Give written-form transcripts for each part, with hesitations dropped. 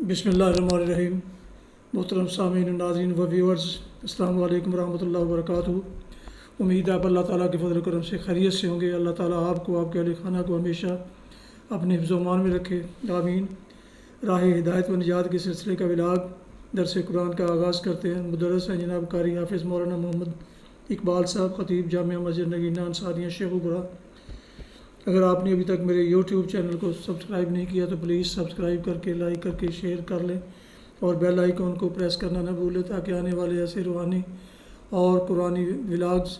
بسم اللہ الرحمن الرحیم۔ محترم سامعین و ناظرین و ویورز، السلام علیکم ورحمۃ اللہ وبرکاتہ۔ امید ہے آپ اللہ تعالیٰ کے فضل و کرم سے خیریت سے ہوں گے۔ اللہ تعالیٰ آپ کو، آپ کے اہل خانہ کو ہمیشہ اپنے حفظ و امان میں رکھے، آمین۔ راہ ہدایت و نجات کے سلسلے کا ولاگ درس قرآن کا آغاز کرتے ہیں۔ مدرس ہیں جناب قاری حافظ مولانا محمد اقبال صاحب، خطیب جامعہ مسجد نگینہ انصاریہ شیخو پورہ۔ اگر آپ نے ابھی تک میرے یوٹیوب چینل کو سبسکرائب نہیں کیا تو پلیز سبسکرائب کر کے، لائک کر کے، شیئر کر لیں اور بیل آئیکن کو پریس کرنا نہ بھولیں تاکہ آنے والے ایسے روحانی اور قرآنی ولاگز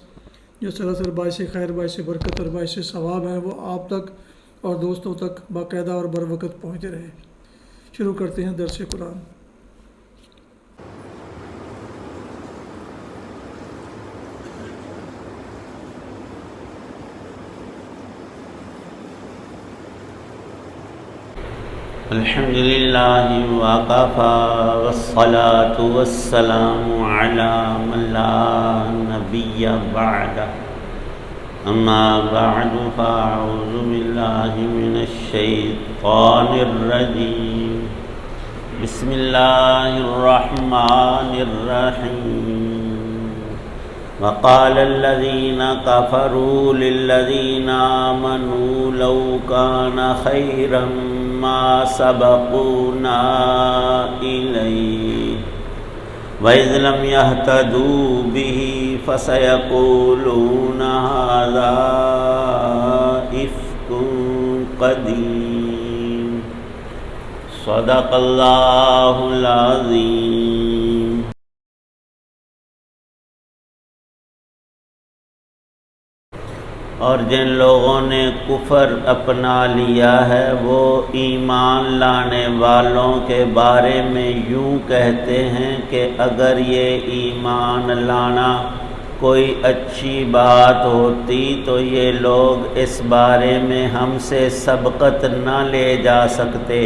جو سراسر باعث خیر، باعث برکت اور باعث ثواب ہیں وہ آپ تک اور دوستوں تک باقاعدہ اور بر وقت پہنچتے رہیں۔ شروع کرتے ہیں درس قرآن۔ الحمد للہ وکفیٰ والصلاة والسلام علی من لا نبی بعدہ، اما بعد فاعوذ باللہ من الشیطان الرجیم، بسم اللہ الرحمن الرحیم۔ وقال الذین کفروا للذین آمنوا لو کان خیرا ما سبقونا إليه وإذ لم يهتدوا به فسيقولون هذا إفك قديم، صدق الله العظيم۔ اور جن لوگوں نے کفر اپنا لیا ہے وہ ایمان لانے والوں کے بارے میں یوں کہتے ہیں کہ اگر یہ ایمان لانا کوئی اچھی بات ہوتی تو یہ لوگ اس بارے میں ہم سے سبقت نہ لے جا سکتے،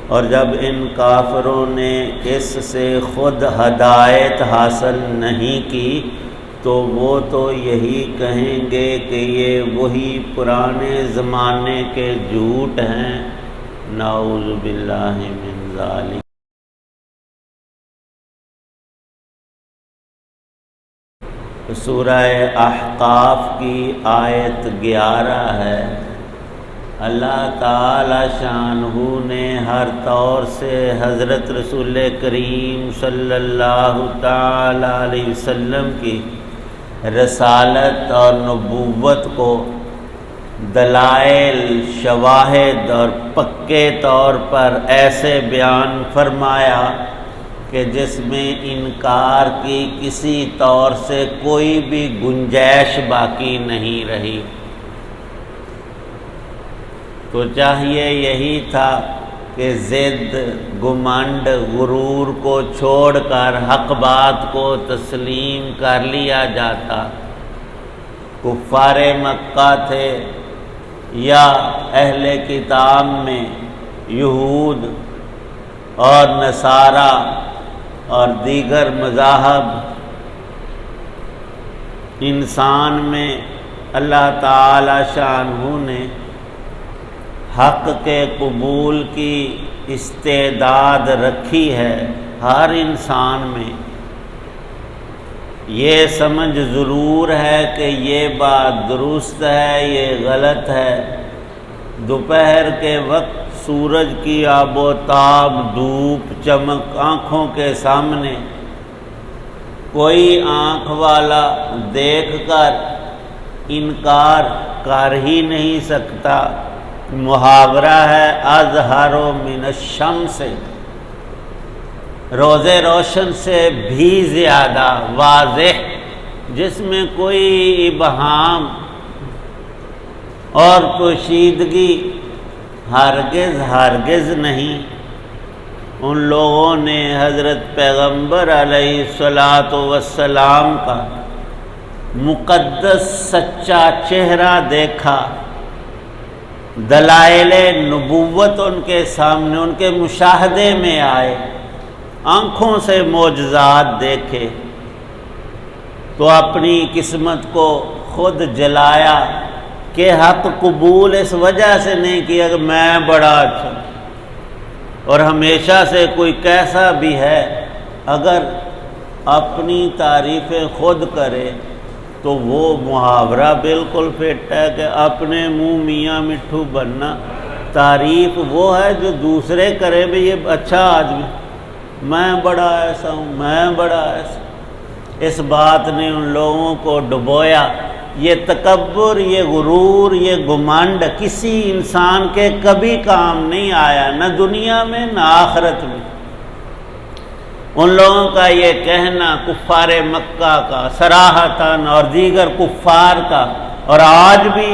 اور جب ان کافروں نے اس سے خود ہدایت حاصل نہیں کی تو وہ تو یہی کہیں گے کہ یہ وہی پرانے زمانے کے جھوٹ ہیں، نعوذ باللہ من ذالک۔ سورہ احقاف کی آیت 11 ہے۔ اللہ تعالی شانہ نے ہر طور سے حضرت رسول کریم صلی اللہ تعالی علیہ وسلم کی رسالت اور نبوت کو دلائل، شواہد اور پکے طور پر ایسے بیان فرمایا کہ جس میں انکار کی کسی طور سے کوئی بھی گنجائش باقی نہیں رہی۔ تو چاہیے یہی تھا کہ ضد، گمنڈ، غرور کو چھوڑ کر حق بات کو تسلیم کر لیا جاتا۔ کفار مکہ تھے یا اہل کتاب میں یہود اور نصارہ اور دیگر مذاہب، انسان میں اللہ تعالی شانہ نے حق کے قبول کی استعداد رکھی ہے۔ ہر انسان میں یہ سمجھ ضرور ہے کہ یہ بات درست ہے، یہ غلط ہے۔ دوپہر کے وقت سورج کی آب و تاب، دھوپ، چمک آنکھوں کے سامنے کوئی آنکھ والا دیکھ کر انکار کر ہی نہیں سکتا۔ محاورہ ہے اظہر من الشمس، روز روشن سے بھی زیادہ واضح، جس میں کوئی ابہام اور پوشیدگی ہرگز نہیں۔ ان لوگوں نے حضرت پیغمبر علیہ الصلاۃ والسلام کا مقدس سچا چہرہ دیکھا، دلائل نبوت ان کے سامنے، ان کے مشاہدے میں آئے، آنکھوں سے معجزات دیکھے تو اپنی قسمت کو خود جلایا کہ حق قبول اس وجہ سے نہیں کیا کہ میں بڑا اچھا، اور ہمیشہ سے کوئی کیسا بھی ہے اگر اپنی تعریفیں خود کرے تو وہ محاورہ بالکل فٹ ہے کہ اپنے منہ میاں مٹھو بننا۔ تعریف وہ ہے جو دوسرے کرے بھی یہ اچھا آدمی، میں بڑا ایسا ہوں، میں بڑا ایسا۔ اس بات نے ان لوگوں کو ڈبویا۔ یہ تکبر، یہ غرور، یہ گمنڈ کسی انسان کے کبھی کام نہیں آیا، نہ دنیا میں نہ آخرت میں۔ ان لوگوں کا یہ کہنا کفار مکہ کا صراحتاً اور دیگر کفار کا، اور آج بھی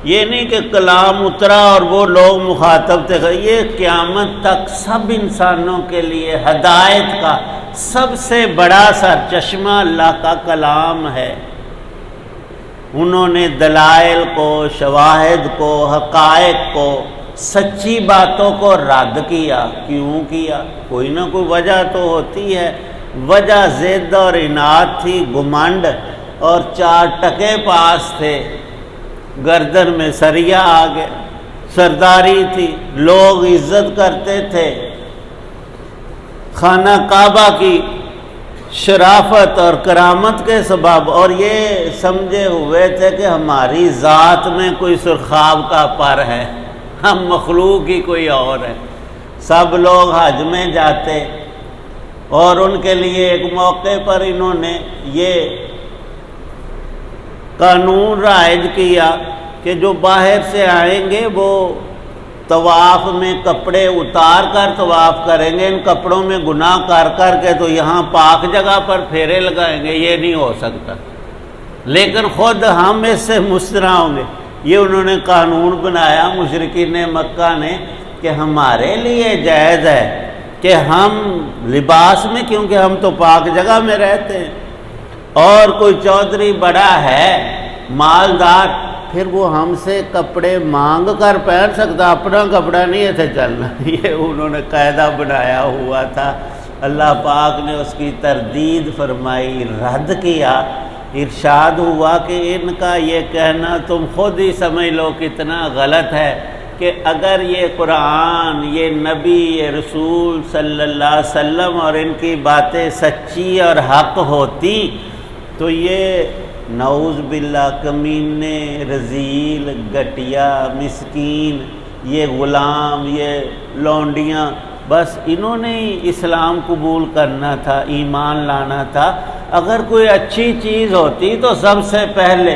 یہ نہیں کہ کلام اترا اور وہ لوگ مخاطب تھے، یہ قیامت تک سب انسانوں کے لیے ہدایت کا سب سے بڑا سرچشمہ اللہ کا کلام ہے۔ انہوں نے دلائل کو، شواہد کو، حقائق کو، سچی باتوں کو رد کیا۔ کیوں کیا؟ کوئی نہ کوئی وجہ تو ہوتی ہے۔ وجہ ضد اور عناد تھی، گمنڈ، اور 4 ٹکے پاس تھے، گردن میں سریا آ گیا، سرداری تھی، لوگ عزت کرتے تھے، خانہ کعبہ کی شرافت اور کرامت کے سبب، اور یہ سمجھے ہوئے تھے کہ ہماری ذات میں کوئی سرخاب کا پر ہے، ہم مخلوق ہی کوئی اور ہے۔ سب لوگ حج میں جاتے، اور ان کے لیے ایک موقع پر انہوں نے یہ قانون رائج کیا کہ جو باہر سے آئیں گے وہ طواف میں کپڑے اتار کر طواف کریں گے، ان کپڑوں میں گناہ کر کر کے تو یہاں پاک جگہ پر پھیرے لگائیں گے، یہ نہیں ہو سکتا، لیکن خود ہم اس سے مستثنیٰ ہوں گے۔ یہ انہوں نے قانون بنایا مشرکین مکہ نے کہ ہمارے لیے جائز ہے کہ ہم لباس میں، کیونکہ ہم تو پاک جگہ میں رہتے ہیں، اور کوئی چودھری بڑا ہے مالدار، پھر وہ ہم سے کپڑے مانگ کر پہن سکتا، اپنا کپڑا نہیں ایسے چلنا۔ یہ انہوں نے قاعدہ بنایا ہوا تھا۔ اللہ پاک نے اس کی تردید فرمائی، رد کیا۔ ارشاد ہوا کہ ان کا یہ کہنا تم خود ہی سمجھ لو کتنا غلط ہے کہ اگر یہ قرآن، یہ نبی، یہ رسول صلی اللہ علیہ وسلم اور ان کی باتیں سچی اور حق ہوتی تو یہ نعوذ باللہ کمینے، رذیل، گھٹیا، مسکین، یہ غلام، یہ لونڈیاں، بس انہوں نے اسلام قبول کرنا تھا، ایمان لانا تھا۔ اگر کوئی اچھی چیز ہوتی تو سب سے پہلے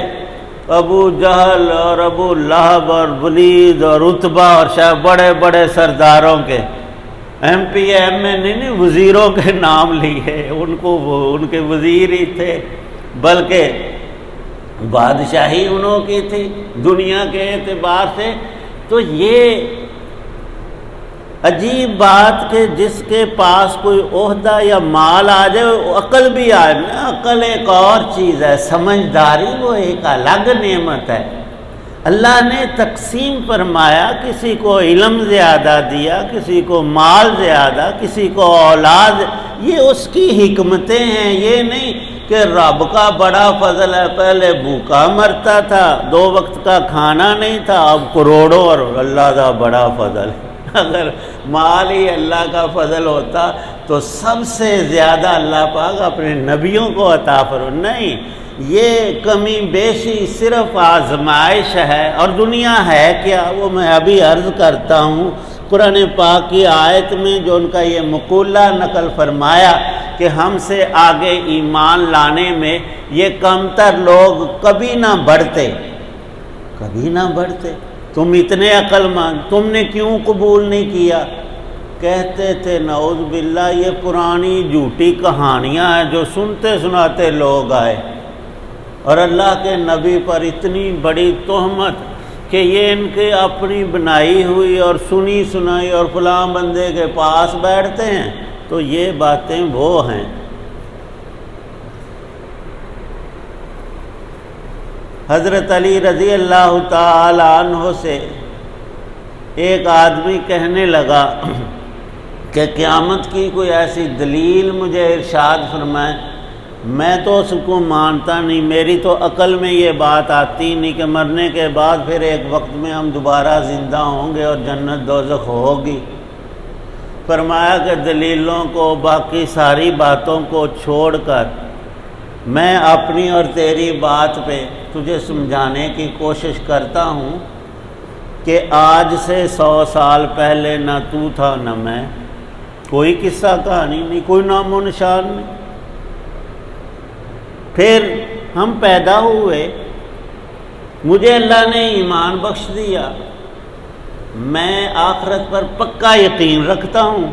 ابو جہل اور ابو لہب اور ولید اور عتبہ اور شاید بڑے بڑے سرداروں کے ایم پی ایم اے نہیں وزیروں کے نام لیے، ان کو ان کے وزیر ہی تھے، بلکہ بادشاہی انہوں کی تھی دنیا کے اعتبار سے۔ تو یہ عجیب بات کہ جس کے پاس کوئی عہدہ یا مال آ جائے، عقل بھی آ جائے، عقل ایک اور چیز ہے، سمجھداری وہ ایک الگ نعمت ہے۔ اللہ نے تقسیم فرمایا، کسی کو علم زیادہ دیا، کسی کو مال زیادہ، کسی کو اولاد، یہ اس کی حکمتیں ہیں۔ یہ نہیں کہ رب کا بڑا فضل ہے، پہلے بھوکا مرتا تھا، 2 وقت کا کھانا نہیں تھا، اب کروڑوں، اور اللہ کا بڑا فضل ہے۔ اگر مال ہی اللہ کا فضل ہوتا تو سب سے زیادہ اللہ پاک اپنے نبیوں کو عطا فرمائے۔ نہیں، یہ کمی بیشی صرف آزمائش ہے، اور دنیا ہے کیا وہ میں ابھی عرض کرتا ہوں۔ قرآن پاک کی آیت میں جو ان کا یہ مقولہ نقل فرمایا کہ ہم سے آگے ایمان لانے میں یہ کمتر لوگ کبھی نہ بڑھتے، کبھی نہ بڑھتے، تم اتنے عقل مند، تم نے کیوں قبول نہیں کیا؟ کہتے تھے نعوذ باللہ یہ پرانی جھوٹی کہانیاں ہیں جو سنتے سناتے لوگ آئے، اور اللہ کے نبی پر اتنی بڑی تہمت کہ یہ ان کے اپنی بنائی ہوئی اور سنی سنائی اور فلاں بندے کے پاس بیٹھتے ہیں، تو یہ باتیں وہ ہیں۔ حضرت علی رضی اللہ تعالی عنہ سے ایک آدمی کہنے لگا کہ قیامت کی کوئی ایسی دلیل مجھے ارشاد فرمائے، میں تو اس کو مانتا نہیں، میری تو عقل میں یہ بات آتی نہیں کہ مرنے کے بعد پھر ایک وقت میں ہم دوبارہ زندہ ہوں گے اور جنت دوزخ ہوگی۔ فرمایا کہ دلیلوں کو، باقی ساری باتوں کو چھوڑ کر میں اپنی اور تیری بات پہ تجھے سمجھانے کی کوشش کرتا ہوں کہ آج سے 100 سال پہلے نہ تو تھا نہ میں، کوئی قصہ کہانی نہیں، کوئی نام و نشان نہیں۔ پھر ہم پیدا ہوئے، مجھے اللہ نے ایمان بخش دیا، میں آخرت پر پکا یقین رکھتا ہوں،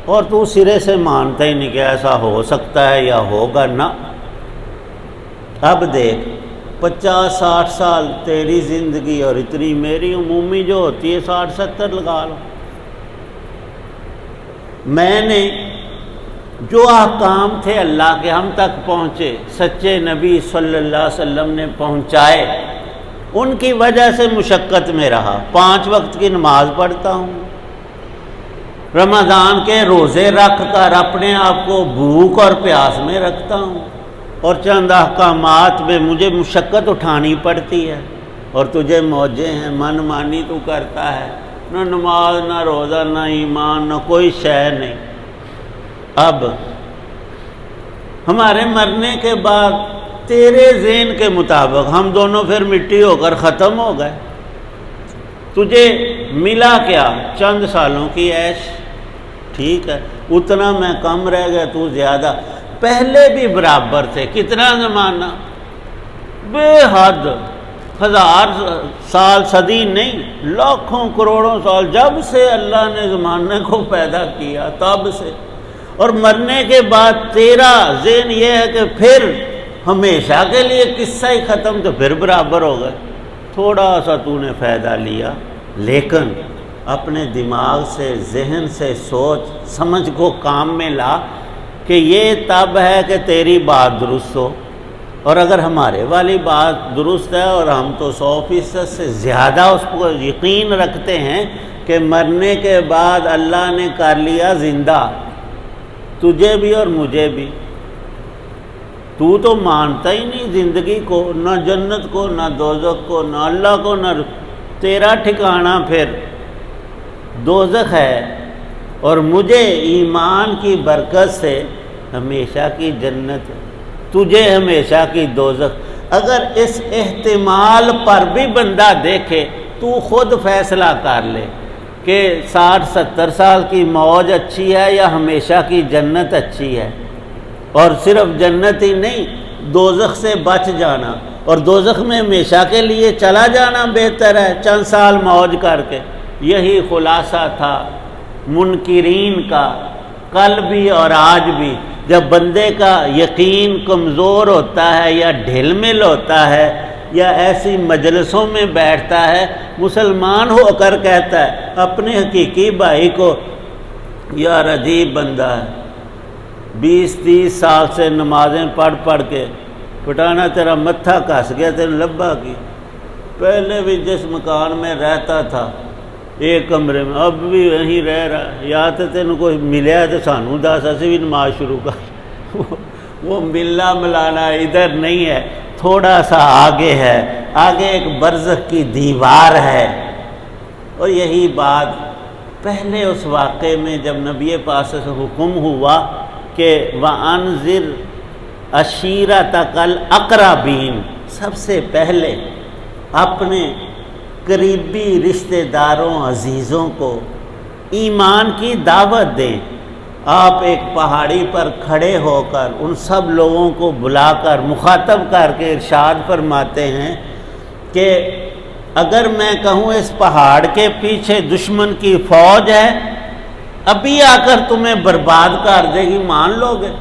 اور تو سرے سے مانتا ہی نہیں کہ ایسا ہو سکتا ہے یا ہوگا نہ۔ اب دیکھ 50-60 سال تیری زندگی اور اتنی میری، عمومی جو ہوتی ہے 60-70 لگا لو۔ میں نے جو احکام تھے اللہ کے ہم تک پہنچے، سچے نبی صلی اللہ علیہ وسلم نے پہنچائے، ان کی وجہ سے مشقت میں رہا۔ 5 وقت کی نماز پڑھتا ہوں، رمضان کے روزے رکھ کر اپنے آپ کو بھوک اور پیاس میں رکھتا ہوں، اور چند احکامات میں مجھے مشقت اٹھانی پڑتی ہے، اور تجھے موجیں ہیں، من مانی تو کرتا ہے، نہ نماز نہ روزہ نہ ایمان نہ کوئی شے نہیں۔ اب ہمارے مرنے کے بعد تیرے ذہن کے مطابق ہم دونوں پھر مٹی ہو کر ختم ہو گئے، تجھے ملا کیا؟ چند سالوں کی عیش، ٹھیک ہے، اتنا میں کم رہ گیا، تو زیادہ۔ پہلے بھی برابر تھے، کتنا زمانہ، بے حد، 1000 سال، صدی نہیں، لاکھوں کروڑوں سال، جب سے اللہ نے زمانے کو پیدا کیا تب سے۔ اور مرنے کے بعد تیرا ذہن یہ ہے کہ پھر ہمیشہ کے لیے قصہ ہی ختم، تو پھر برابر ہو گئے۔ تھوڑا سا تو نے فائدہ لیا، لیکن اپنے دماغ سے، ذہن سے سوچ سمجھ کو کام میں لا کہ یہ تب ہے کہ تیری بات درست ہو، اور اگر ہمارے والی بات درست ہے، اور ہم تو 100% سے زیادہ اس کو یقین رکھتے ہیں کہ مرنے کے بعد اللہ نے کر لیا زندہ، تجھے بھی اور مجھے بھی۔ تو تو مانتا ہی نہیں زندگی کو، نہ جنت کو، نہ دوزخ کو، نہ اللہ کو، نہ تیرا ٹھکانہ پھر دوزخ ہے، اور مجھے ایمان کی برکت سے ہمیشہ کی جنت، تجھے ہمیشہ کی دوزخ۔ اگر اس احتمال پر بھی بندہ دیکھے، تو خود فیصلہ کر لے کہ 60-70 سال کی موج اچھی ہے یا ہمیشہ کی جنت اچھی ہے، اور صرف جنت ہی نہیں، دوزخ سے بچ جانا، اور دوزخ میں ہمیشہ کے لیے چلا جانا بہتر ہے چند سال موج کر کے۔ یہی خلاصہ تھا منکرین کا، کل بھی اور آج بھی۔ جب بندے کا یقین کمزور ہوتا ہے یا ڈھل مل ہوتا ہے یا ایسی مجلسوں میں بیٹھتا ہے، مسلمان ہو کر کہتا ہے اپنے حقیقی بھائی کو، یار عجیب بندہ ہے، 20-30 سال سے نمازیں پڑھ کے پٹانا تیرا متھا کس گیا، تیرے لبا کی، پہلے بھی جس مکان میں رہتا تھا ایک کمرے میں، اب بھی وہیں رہ رہا ہے، یا تو تینوں کوئی ملیا ہے تو سانوں دس، اسی بھی نماز شروع کر۔ وہ ملنا ملانا ادھر نہیں ہے، تھوڑا سا آگے ہے، آگے ایک برزخ کی دیوار ہے۔ اور یہی بات پہلے اس واقعے میں جب نبی پاک سے حکم ہوا کہ وَأَنذِرْ عَشِيرَتَكَ الْأَقْرَبِينَ، سب سے پہلے اپنے قریبی رشتہ داروں عزیزوں کو ایمان کی دعوت دیں۔ آپ ایک پہاڑی پر کھڑے ہو کر ان سب لوگوں کو بلا کر مخاطب کر کے ارشاد فرماتے ہیں کہ اگر میں کہوں اس پہاڑ کے پیچھے دشمن کی فوج ہے، ابھی آ کر تمہیں برباد کر دے گی، مان لو گے؟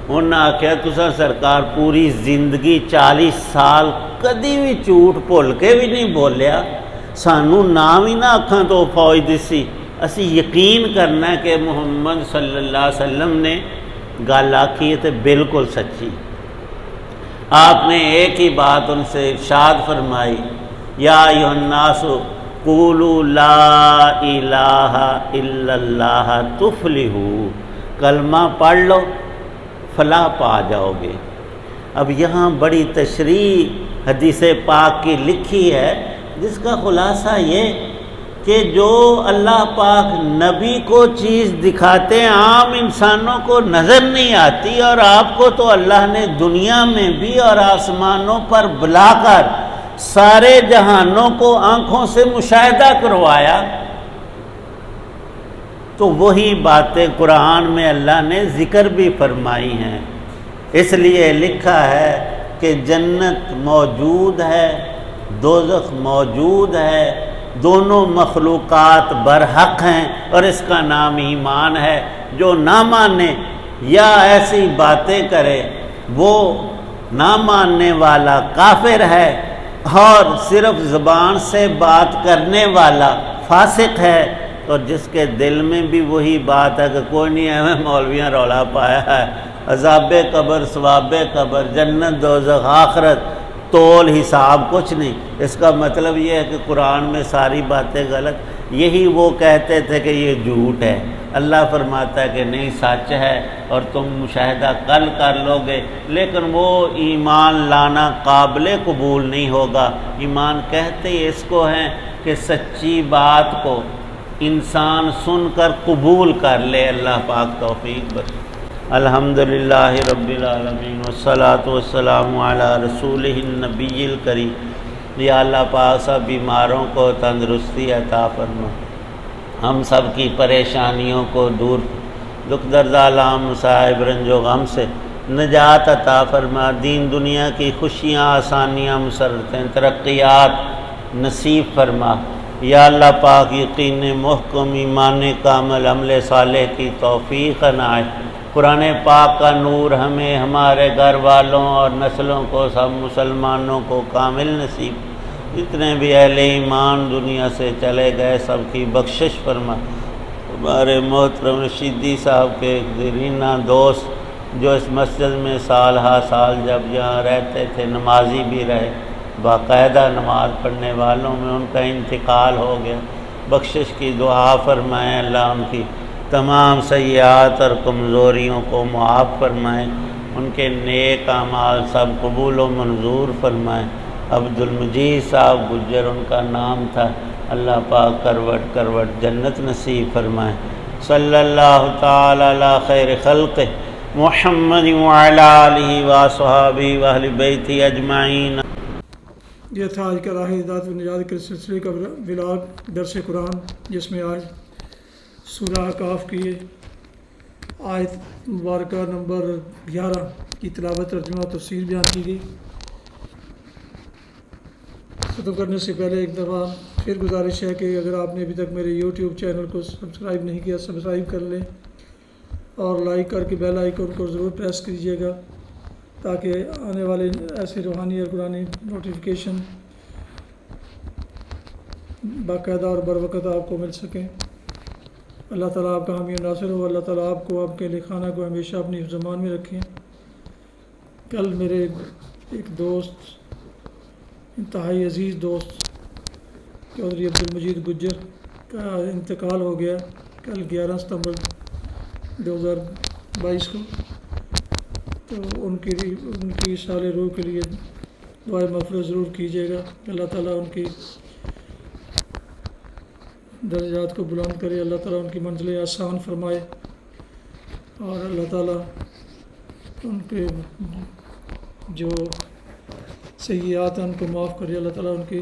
انہوں نے آخیا تسا سرکار پوری زندگی 40 سال کدی بھی جھوٹ بھول کے بھی نہیں بولیا، سانوں نام ہی نہ آکھاں تو فوج دسی، اسی یقین کرنا ہے کہ محمد صلی اللہ علیہ وسلم نے گل آکھی ہے تو بالکل سچی۔ آپ نے ایک ہی بات ان سے ارشاد فرمائی، یا ایھا الناس قولوا لا الہ الا اللہ تفلحوا، کلمہ پڑھ لو فلاح پا جاؤ گے۔ اب یہاں بڑی تشریح حدیث پاک کی لکھی ہے، جس کا خلاصہ یہ کہ جو اللہ پاک نبی کو چیز دکھاتے ہیں عام انسانوں کو نظر نہیں آتی، اور آپ کو تو اللہ نے دنیا میں بھی اور آسمانوں پر بلا کر سارے جہانوں کو آنکھوں سے مشاہدہ کروایا، تو وہی باتیں قرآن میں اللہ نے ذکر بھی فرمائی ہیں۔ اس لیے لکھا ہے کہ جنت موجود ہے، دوزخ موجود ہے، دونوں مخلوقات برحق ہیں، اور اس کا نام ایمان ہے۔ جو نہ مانے یا ایسی باتیں کرے وہ نہ ماننے والا کافر ہے، اور صرف زبان سے بات کرنے والا فاسق ہے، اور جس کے دل میں بھی وہی بات ہے کہ کوئی نہیں ہے، مولویاں رولا پایا ہے، عذاب قبر، ثواب قبر، جنت دوزخ، آخرت، تول حساب کچھ نہیں، اس کا مطلب یہ ہے کہ قرآن میں ساری باتیں غلط۔ یہی وہ کہتے تھے کہ یہ جھوٹ ہے، اللہ فرماتا ہے کہ نہیں، سچ ہے، اور تم مشاہدہ کل کر لو گے، لیکن وہ ایمان لانا قابل قبول نہیں ہوگا۔ ایمان کہتے ہی اس کو ہیں کہ سچی بات کو انسان سن کر قبول کر لے۔ اللہ پاک توفیق بخشے۔ الحمدللہ رب العالمین والصلاة والسلام علی رسولہ النبی الکریم۔ یا اللہ پاک سب بیماروں کو تندرستی عطا فرما، ہم سب کی پریشانیوں کو دور، دکھ درد آلام مصائب رنج و غم سے نجات عطا فرما، دین دنیا کی خوشیاں، آسانیاں، مسرتیں، ترقیات نصیب فرما۔ یا اللہ پاک یقین محکم، ایمان کامل، عمل صالح کی توفیق عنایت۔ قرآن پاک کا نور ہمیں، ہمارے گھر والوں اور نسلوں کو، سب مسلمانوں کو کامل نصیب۔ جتنے بھی اہل ایمان دنیا سے چلے گئے سب کی بخشش فرما۔ ہمارے محترم رشیدی صاحب کے دیرینہ دوست جو اس مسجد میں سال ہا سال جب یہاں رہتے تھے، نمازی بھی رہے، باقاعدہ نماز پڑھنے والوں میں، ان کا انتقال ہو گیا، بخشش کی دعا فرمائیں، اللہ ان کی تمام سیئات اور کمزوریوں کو معاف فرمائیں، ان کے نیک اعمال سب قبول و منظور فرمائیں۔ عبد المجید صاحب گجر ان کا نام تھا، اللہ پاک کروٹ کروٹ جنت نصیب فرمائیں۔ صلی اللہ تعالی علی خیر خلق محمد وعلی آلہ وصحبہ واہل بیتہ اجمعین۔ یہ تھا آج کا راہ ہدایت و نجات کے سلسلے کا ولاگ درس قرآن، جس میں آج سورہ کاف کی آیت مبارکہ نمبر 11 کی تلاوت، ترجمہ و تفسیر بیان کی گئی۔ ختم کرنے سے پہلے ایک دفعہ پھر گزارش ہے کہ اگر آپ نے ابھی تک میرے یوٹیوب چینل کو سبسکرائب نہیں کیا، سبسکرائب کر لیں، اور لائک کر کے بیل آئیکن کو ضرور پریس کیجیے گا، تاکہ آنے والے ایسے روحانی اور قرآنی نوٹیفیکیشن باقاعدہ اور بروقت آپ کو مل سکیں۔ اللہ تعالیٰ آپ کا حامی و ناصر ہو۔ اللہ تعالیٰ آپ کو، آپ کے اہل خانہ کو ہمیشہ اپنی حفظ و امان میں رکھیں۔ کل میرے ایک دوست، انتہائی عزیز دوست چودھری عبد المجید گجر کا انتقال ہو گیا، کل 11 ستمبر 2022 کو۔ تو ان کی سال روح کے لیے دعائے مغفرت ضرور کیجیے گا۔ اللہ تعالیٰ ان کی درجات کو بلند کرے، اللہ تعالیٰ ان کی منزلیں آسان فرمائے، اور اللہ تعالیٰ ان کے جو سیئات ہیں ان کو معاف کرے، اللہ تعالیٰ ان کی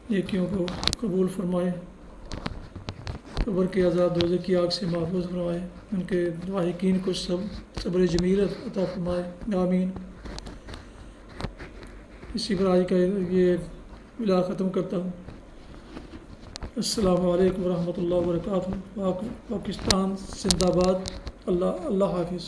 نیکیوں کو قبول فرمائے، قبر کے عذاب، دوزخ کی آگ سے محفوظ فرمائے، ان کے لاحقین کو صبر جمیل عطا فرمائے، آمین۔ اسی پر آج کا یہ ولاگ ختم کرتا ہوں۔ السلام علیکم ورحمۃ اللہ وبرکاتہ۔ پاکستان زندہ باد۔ اللہ حافظ۔